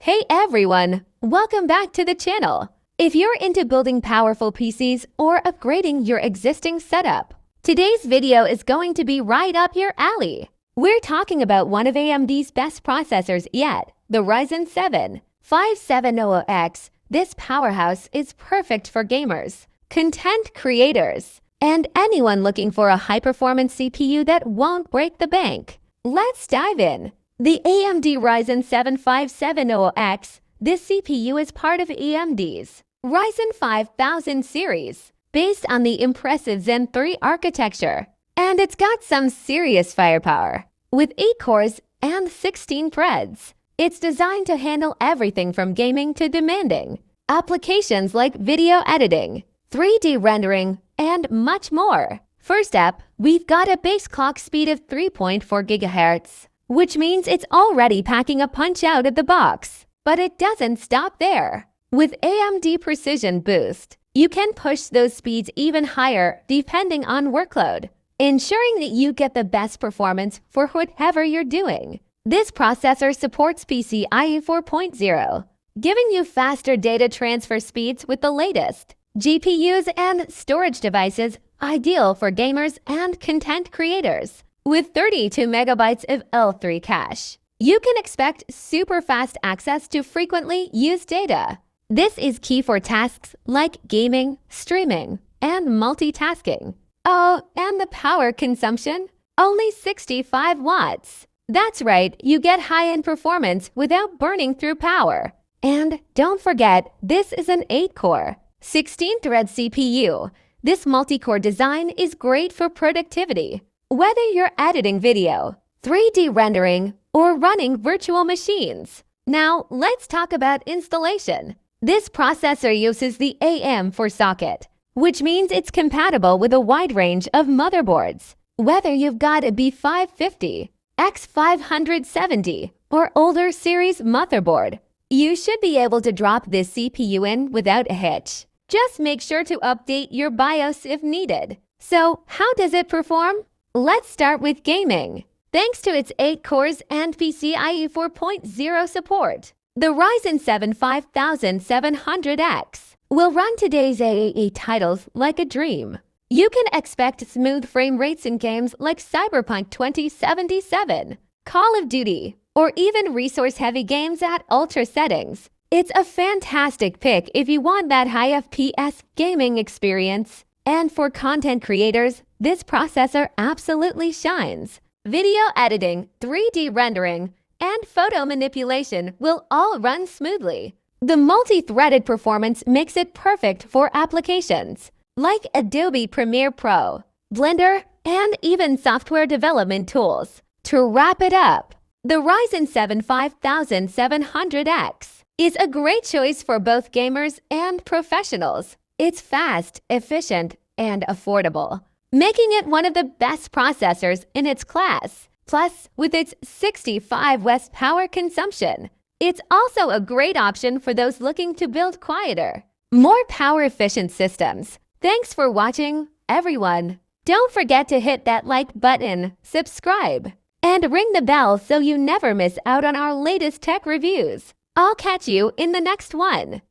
Hey everyone! Welcome back to the channel. If you're into building powerful PCs or upgrading your existing setup, today's video is going to be right up your alley. We're talking about one of AMD's best processors yet, the Ryzen 7 5700X. This powerhouse is perfect for gamers, content creators, and anyone looking for a high-performance CPU that won't break the bank. Let's dive in. The AMD Ryzen 7 5700X. This CPU is part of AMD's Ryzen 5000 series, based on the impressive Zen 3 architecture. And it's got some serious firepower. With 8 cores and 16 threads, it's designed to handle everything from gaming to demanding applications like video editing, 3D rendering, and much more. First up, we've got a base clock speed of 3.4 GHz, which means it's already packing a punch out of the box. But it doesn't stop there. With AMD Precision Boost, you can push those speeds even higher depending on workload, ensuring that you get the best performance for whatever you're doing. This processor supports PCIe 4.0, giving you faster data transfer speeds with the latest GPUs and storage devices, ideal for gamers and content creators. With 32 megabytes of L3 cache, you can expect super fast access to frequently used data. This is key for tasks like gaming, streaming, and multitasking. Oh, and the power consumption? Only 65 watts. That's right, you get high-end performance without burning through power. And don't forget, this is an 8-core, 16-thread CPU. This multi-core design is great for productivity. Whether you're editing video, 3D rendering, or running virtual machines. Now, let's talk about installation. This processor uses the AM4 socket, which means it's compatible with a wide range of motherboards. Whether you've got a B550, X570, or older series motherboard, you should be able to drop this CPU in without a hitch. Just make sure to update your BIOS if needed. So, how does it perform? Let's start with gaming. Thanks to its 8 cores and PCIe 4.0 support, the Ryzen 7 5700X will run today's AAA titles like a dream. You can expect smooth frame rates in games like Cyberpunk 2077, Call of Duty, or even resource-heavy games at ultra settings. It's a fantastic pick if you want that high FPS gaming experience. And for content creators, this processor absolutely shines. Video editing, 3D rendering, and photo manipulation will all run smoothly. The multi-threaded performance makes it perfect for applications like Adobe Premiere Pro, Blender, and even software development tools. To wrap it up, the Ryzen 7 5700X is a great choice for both gamers and professionals. It's fast, efficient, and affordable, making it one of the best processors in its class. Plus, with its 65 watts power consumption, it's also a great option for those looking to build quieter, more power-efficient systems. Thanks for watching, everyone. Don't forget to hit that like button, subscribe, and ring the bell so you never miss out on our latest tech reviews. I'll catch you in the next one.